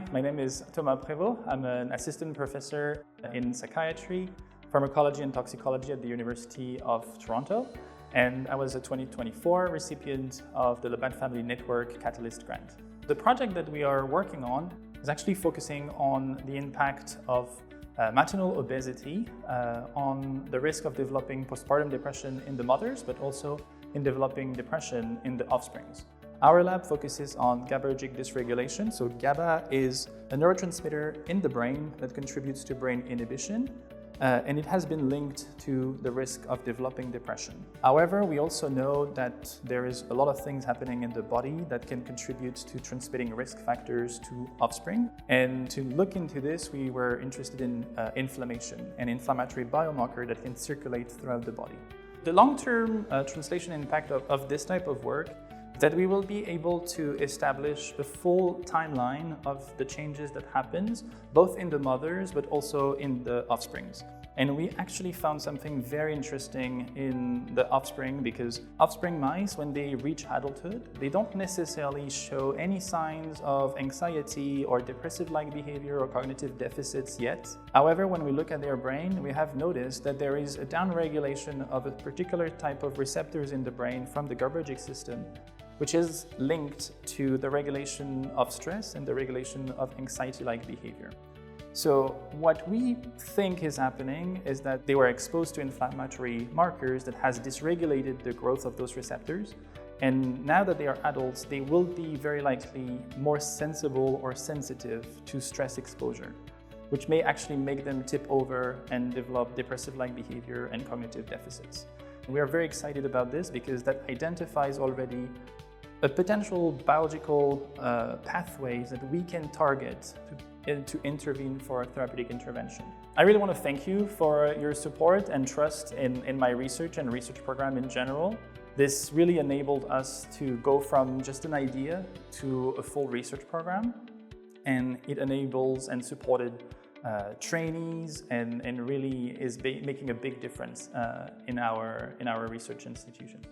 Hi, my name is Thomas Prévot. I'm an assistant professor in Psychiatry, Pharmacology and Toxicology at the University of Toronto. And I was a 2024 recipient of the Labatt Family Network Catalyst Grant. The project that we are working on is actually focusing on the impact of maternal obesity on the risk of developing postpartum depression in the mothers, but also in developing depression in the offsprings. Our lab focuses on GABAergic dysregulation. So GABA is a neurotransmitter in the brain that contributes to brain inhibition, and it has been linked to the risk of developing depression. However, we also know that there is a lot of things happening in the body that can contribute to transmitting risk factors to offspring. And to look into this, we were interested in inflammation, an inflammatory biomarker that can circulate throughout the body. The long-term translation impact of this type of work that we will be able to establish a full timeline of the changes that happens both in the mothers but also in the offsprings. And we actually found something very interesting in the offspring, because offspring mice, when they reach adulthood, they don't necessarily show any signs of anxiety or depressive-like behavior or cognitive deficits yet. However, when we look at their brain, we have noticed that there is a downregulation of a particular type of receptors in the brain from the GABAergic system, which is linked to the regulation of stress and the regulation of anxiety-like behavior. So what we think is happening is that they were exposed to inflammatory markers that has dysregulated the growth of those receptors. And now that they are adults, they will be very likely more sensible or sensitive to stress exposure, which may actually make them tip over and develop depressive-like behavior and cognitive deficits. And we are very excited about this because that identifies already a potential biological pathways that we can target to intervene for therapeutic intervention. I really want to thank you for your support and trust in my research and research program in general. This really enabled us to go from just an idea to a full research program, and it enables and supported trainees and really is making a big difference in our research institutions.